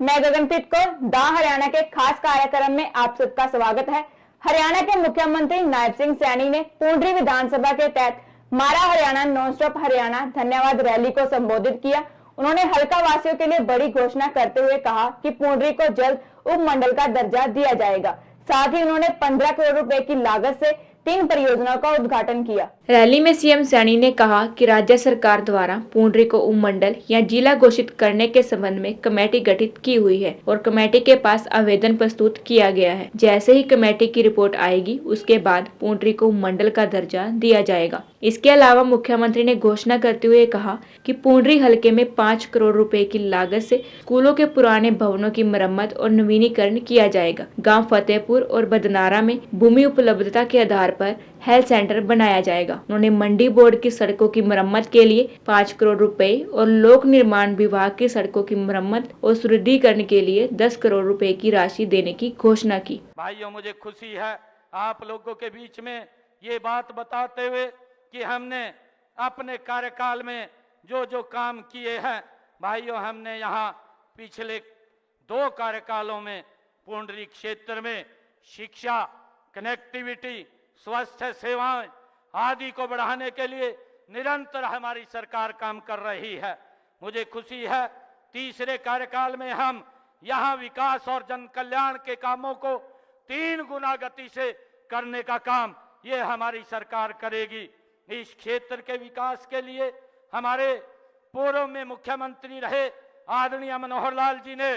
मैं गगनप्रीत कौर दा हरियाणा के खास कार्यक्रम में आप सबका स्वागत है। हरियाणा के मुख्यमंत्री नायब सिंह सैनी ने पुंडरी विधानसभा के तहत मारा हरियाणा नॉन स्टॉप हरियाणा धन्यवाद रैली को संबोधित किया। उन्होंने हल्का वासियों के लिए बड़ी घोषणा करते हुए कहा कि पुंडरी को जल्द उपमंडल का दर्जा दिया जाएगा। साथ ही उन्होंने 15 करोड़ रुपए की लागत से 3 परियोजनाओं का उद्घाटन किया। रैली में सीएम सैनी ने कहा कि राज्य सरकार द्वारा पुंडरी को उपमंडल या जिला घोषित करने के संबंध में कमेटी गठित की हुई है और कमेटी के पास आवेदन प्रस्तुत किया गया है। जैसे ही कमेटी की रिपोर्ट आएगी उसके बाद पुंडरी को उपमंडल का दर्जा दिया जाएगा। इसके अलावा मुख्यमंत्री ने घोषणा करते हुए कहा कि पुंडरी हलके में 5 करोड़ रुपए की लागत से स्कूलों के पुराने भवनों की मरम्मत और नवीनीकरण किया जाएगा। गाँव फतेहपुर और बदनारा में भूमि उपलब्धता के आधार पर हेल्थ सेंटर बनाया जाएगा। उन्होंने मंडी बोर्ड की सड़कों की मरम्मत के लिए 5 करोड़ रुपए और लोक निर्माण विभाग की सड़कों की मरम्मत और सुदृढ़ीकरण के लिए 10 करोड़ रुपए की राशि देने की घोषणा की। भाइयों, मुझे खुशी है आप लोगों के बीच में ये बात बताते हुए कि हमने अपने कार्यकाल में जो जो काम किए हैं। भाइयों, हमने यहाँ पिछले 2 कार्यकालों में पुंडरी क्षेत्र में शिक्षा, कनेक्टिविटी, स्वास्थ्य सेवाएं आदि को बढ़ाने के लिए निरंतर हमारी सरकार काम कर रही है। मुझे खुशी है तीसरे कार्यकाल में हम यहाँ विकास और जन कल्याण के कामों को 3 गुना गति से करने का काम ये हमारी सरकार करेगी। इस क्षेत्र के विकास के लिए हमारे पूर्व में मुख्यमंत्री रहे आदरणीय मनोहर लाल जी ने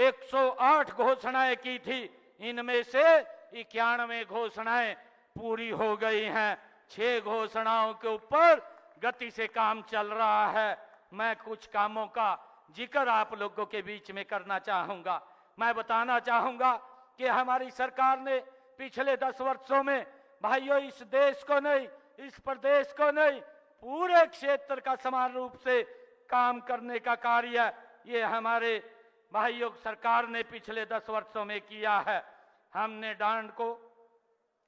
108 घोषणाएं की थी। इनमें से 91 घोषणाएं पूरी हो गई हैं। 6 घोषणाओं के ऊपर गति से काम चल रहा है। मैं कुछ कामों का जिक्र आप लोगों के बीच में करना चाहूंगा। मैं बताना चाहूंगा कि हमारी सरकार ने पिछले 10 वर्षों में भाइयों इस देश को नहीं, इस प्रदेश को नहीं, पूरे क्षेत्र का समान रूप से काम करने का कार्य ये हमारे भाइयों सरकार ने पिछले 10 वर्षों में किया है। हमने डांड को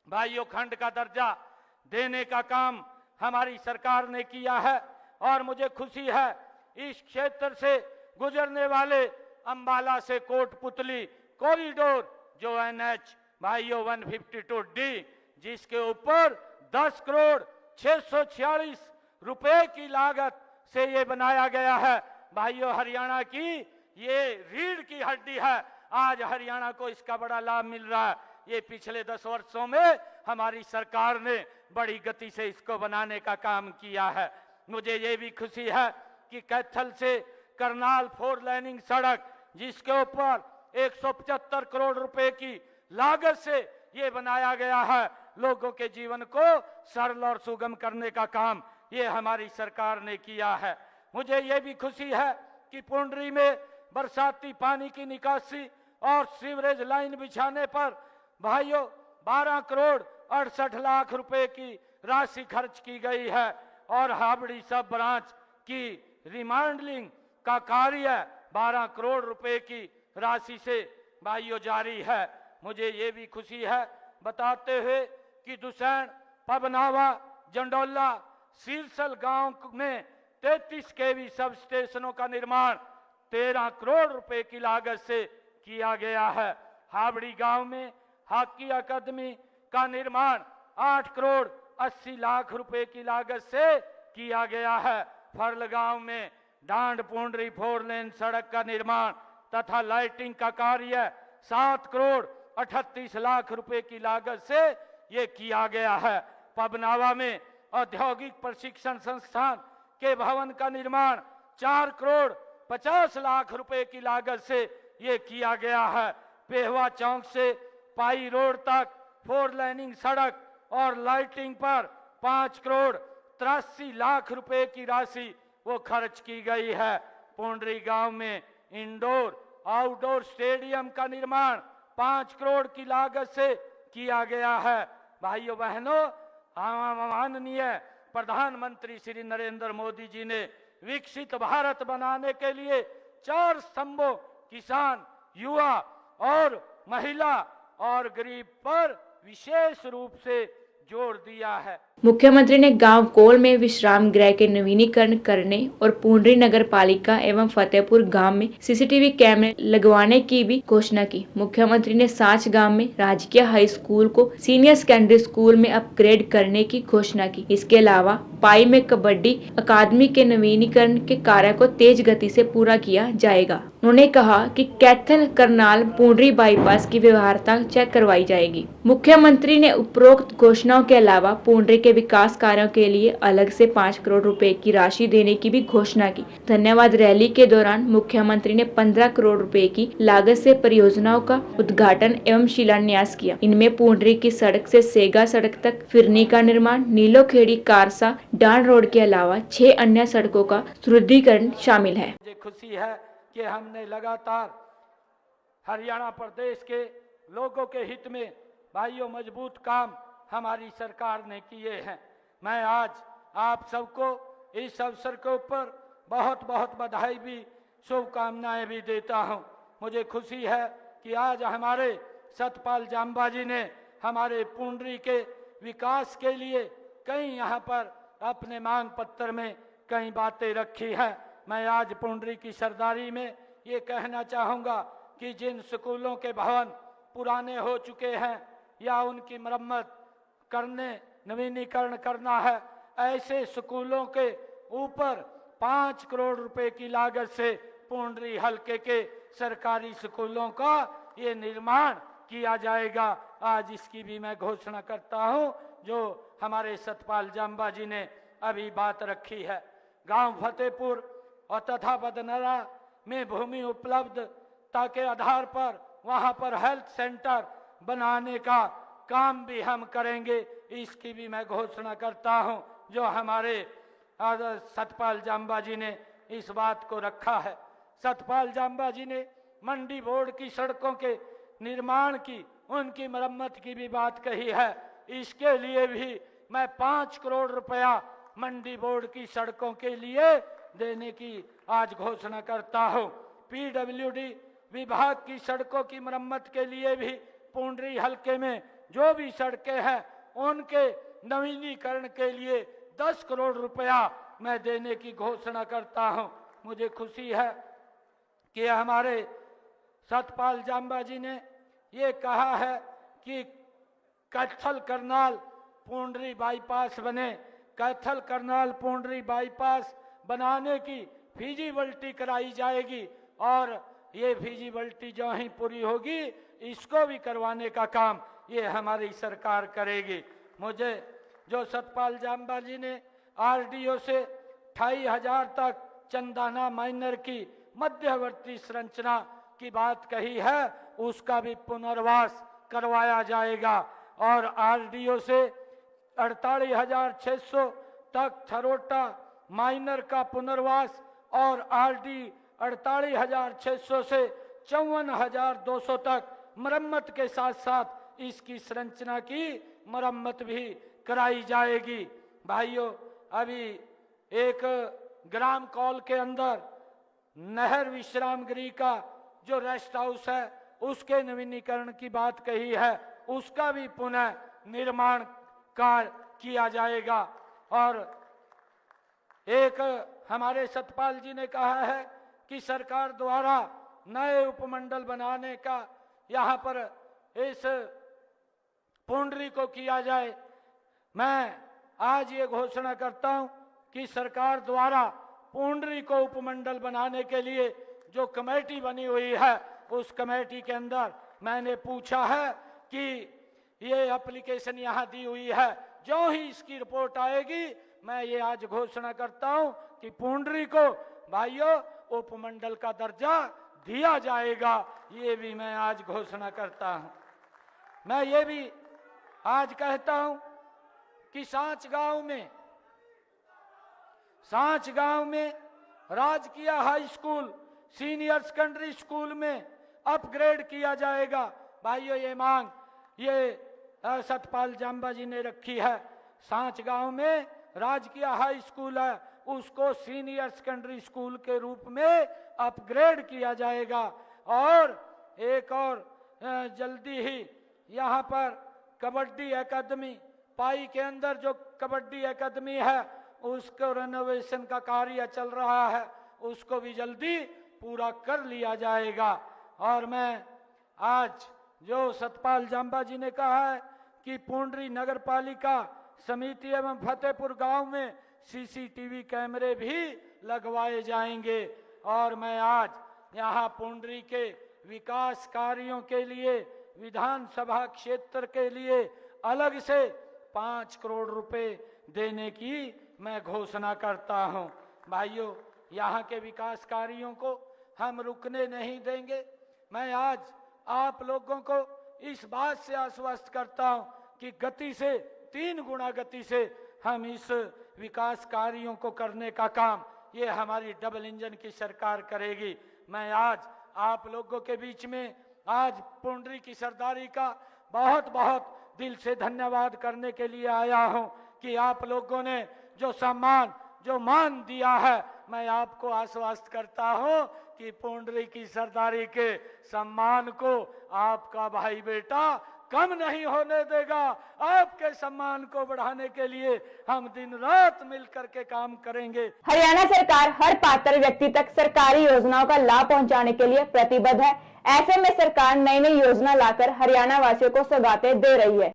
भाइयों खंड का दर्जा देने का काम हमारी सरकार ने किया है और मुझे खुशी है इस क्षेत्र से गुजरने वाले अंबाला से कोटपुतली कॉरिडोर जो NH भाइयों 152D जिसके ऊपर 10 करोड़ 646 रुपए की लागत से ये बनाया गया है। भाइयों, हरियाणा की ये रीढ़ की हड्डी है। आज हरियाणा को इसका बड़ा लाभ मिल रहा है। ये पिछले 10 वर्षों में हमारी सरकार ने बड़ी गति से इसको बनाने का काम किया है। मुझे ये भी खुशी है कि कैथल से करनाल 4 लाइनिंग सड़क जिसके ऊपर 175 करोड़ रुपए की लागत से ये बनाया गया है, लोगों के जीवन को सरल और सुगम करने का काम ये हमारी सरकार ने किया है। मुझे ये भी खुशी है कि पुंडरी में बरसाती पानी की निकासी और सीवरेज लाइन बिछाने पर भाइयों 12 करोड़ 68 लाख रुपए की राशि खर्च की गई है और हाबड़ी सब ब्रांच की रिमॉडलिंग का कार्य 12 करोड़ रुपए की राशि से भाइयों जारी है। मुझे ये भी खुशी है बताते हुए कि दुसैन, पबनावा, जंडोला, सिरसल गांव में 33 केवी सब स्टेशनों का निर्माण 13 करोड़ रुपए की लागत से किया गया है। हाबड़ी गांव में हॉकी अकादमी का निर्माण 8 करोड़ 80 लाख रुपए की लागत से किया गया है। फर्ल गांव में डांड पुंडरी 4 लेन सड़क का निर्माण तथा लाइटिंग का कार्य 7 करोड़ 38 लाख रुपए की लागत से ये किया गया है। पबनावा में औद्योगिक प्रशिक्षण संस्थान के भवन का निर्माण 4 करोड़ 50 लाख रुपए की लागत से ये किया गया है। पेहवा चौक से पाई रोड तक 4 लाइनिंग सड़क और लाइटिंग पर 5 करोड़ 83 लाख रुपए की राशि वो खर्च की गई है। पुंडरी गांव में इंडोर आउटडोर स्टेडियम का निर्माण 5 करोड़ की लागत से किया गया है। भाइयों बहनों, माननीय प्रधानमंत्री श्री नरेंद्र मोदी जी ने विकसित भारत बनाने के लिए 4 स्तंभों किसान, युवा और महिला और गरीब पर विशेष रूप से जोर दिया है। मुख्यमंत्री ने गांव कोल में विश्राम गृह के नवीनीकरण करने और पुंडरी नगर पालिका एवं फतेहपुर गांव में सीसीटीवी कैमरे लगवाने की भी घोषणा की। मुख्यमंत्री ने सांच गांव में राजकीय हाई स्कूल को सीनियर सेकेंडरी स्कूल में अपग्रेड करने की घोषणा की। इसके अलावा पाई में कबड्डी अकादमी के नवीनीकरण के कार्य को तेज गति से पूरा किया जाएगा। उन्होंने कहा कि कैथल करनाल पुंडरी बाईपास की व्यवहार्यता चेक करवाई जाएगी। मुख्यमंत्री ने उपरोक्त घोषणाओं के अलावा पुंडरी के विकास कार्यों के लिए अलग से 5 करोड़ रुपए की राशि देने की भी घोषणा की। धन्यवाद रैली के दौरान मुख्यमंत्री ने 15 करोड़ रुपए की लागत से परियोजनाओं का उद्घाटन एवं शिलान्यास किया। इनमें पुंडरी की सड़क से सेगा सड़क तक फिरनी का निर्माण, नीलोखेड़ी कारसा डांड रोड के अलावा 6 अन्य सड़कों का सुदृढ़ीकरण शामिल है। मुझे खुशी है कि हमने लगातार हरियाणा प्रदेश के लोगों के हित में भाइयों मजबूत काम हमारी सरकार ने किए हैं। मैं आज आप सबको इस अवसर के ऊपर बहुत बहुत बधाई भी शुभकामनाएं भी देता हूं। मुझे खुशी है कि आज हमारे सतपाल जांबा जी ने हमारे पुंडरी के विकास के लिए कई यहाँ पर अपने मांग पत्र में कई बातें रखी हैं। मैं आज पुंडरी की सरदारी में ये कहना चाहूँगा कि जिन स्कूलों के भवन पुराने हो चुके हैं या उनकी मरम्मत करने नवीनीकरण करना है, ऐसे स्कूलों के ऊपर 5 करोड़ रुपए की लागत से पुंडरी हलके के सरकारी स्कूलों का ये निर्माण किया जाएगा। आज इसकी भी मैं घोषणा करता हूं, जो हमारे सतपाल जांबा जी ने अभी बात रखी है। गांव फतेहपुर और तथा बदनरा में भूमि उपलब्धता के आधार पर वहां पर हेल्थ सेंटर बनाने का काम भी हम करेंगे। इसकी भी मैं घोषणा करता हूं, जो हमारे सतपाल जांबा जी ने इस बात को रखा है। सतपाल जांबा जी ने मंडी बोर्ड की सड़कों के निर्माण की, उनकी मरम्मत की भी बात कही है। इसके लिए भी मैं 5 करोड़ रुपया मंडी बोर्ड की सड़कों के लिए देने की आज घोषणा करता हूं। पीडब्ल्यूडी विभाग की सड़कों की मरम्मत के लिए भी पुंडरी हलके में जो भी सड़कें हैं उनके नवीनीकरण के लिए 10 करोड़ रुपया मैं देने की घोषणा करता हूं। मुझे खुशी है कि हमारे सतपाल जांबा जी ने ये कहा है कि कैथल करनाल पुंडरी बाईपास बने। कैथल करनाल पुंडरी बाईपास बनाने की फीजिबिलिटी कराई जाएगी और ये फीजिबिलिटी जो ही पूरी होगी इसको भी करवाने का काम ये हमारी सरकार करेगी। मुझे जो सतपाल जांबा जी ने आरडीओ से 28,000 तक चंदाना माइनर की मध्यवर्ती संरचना की बात कही है, उसका भी पुनर्वास करवाया जाएगा और आरडीओ से 48,600 तक थरोटा माइनर का पुनर्वास और आरडी 48,600 से 54,200 तक मरम्मत के साथ साथ इसकी संरचना की मरम्मत भी कराई जाएगी। भाइयों, अभी एक ग्राम कॉल के अंदर नहर विश्राम गृह का जो रेस्ट हाउस है उसके नवीनीकरण की बात कही है, उसका भी पुनः निर्माण कार्य किया जाएगा। और एक हमारे सतपाल जी ने कहा है कि सरकार द्वारा नए उपमंडल बनाने का यहाँ पर इस पुंडरी को किया जाए। मैं आज ये घोषणा करता हूँ कि सरकार द्वारा पुंडरी को उपमंडल बनाने के लिए जो कमेटी बनी हुई है उस कमेटी के अंदर मैंने पूछा है कि ये एप्लीकेशन यहाँ दी हुई है, जो ही इसकी रिपोर्ट आएगी मैं ये आज घोषणा करता हूँ कि पुंडरी को भाइयों उपमंडल का दर्जा दिया जाएगा। ये भी मैं आज घोषणा करता हूँ। मैं ये भी आज कहता हूँ कि सांच गांव में राजकीय high school senior secondary school में अपग्रेड किया जाएगा। भाइयों, ये मांग ये सतपाल जांबा जी ने रखी है। सांच गांव में राजकीय हाई स्कूल है, उसको सीनियर सेकेंडरी स्कूल के रूप में अपग्रेड किया जाएगा और एक और जल्दी ही यहाँ पर कबड्डी एकेडमी पाई के अंदर जो कबड्डी एकेडमी है उसको रेनोवेशन का कार्य चल रहा है, उसको भी जल्दी पूरा कर लिया जाएगा। और मैं आज जो सतपाल जांबा जी ने कहा है कि पुंडरी नगर पालिका समिति एवं फतेहपुर गांव में सीसीटीवी कैमरे भी लगवाए जाएंगे। और मैं आज यहाँ पुंडरी के विकास कार्यों के लिए विधानसभा क्षेत्र के लिए अलग से 5 करोड़ रुपए देने की मैं घोषणा करता हूं। भाइयों, यहाँ के विकास कार्यों को हम रुकने नहीं देंगे। मैं आज आप लोगों को इस बात से आश्वस्त करता हूं कि गति से 3 गुना गति से हम इस विकास कार्यों को करने का काम ये हमारी डबल इंजन की सरकार करेगी। मैं आज आप लोगों के बीच में आज पुंडरी की सरदारी का बहुत बहुत दिल से धन्यवाद करने के लिए आया हूं कि आप लोगों ने जो सम्मान जो मान दिया है, मैं आपको आश्वस्त करता हूं कि पुंडरी की सरदारी के सम्मान को आपका भाई बेटा कम नहीं होने देगा। आपके सम्मान को बढ़ाने के लिए हम दिन रात मिलकर के काम करेंगे। हरियाणा सरकार हर पात्र व्यक्ति तक सरकारी योजनाओं का लाभ पहुंचाने के लिए प्रतिबद्ध है। ऐसे में सरकार नई नई योजना लाकर हरियाणा वासियों को सौगातें दे रही है।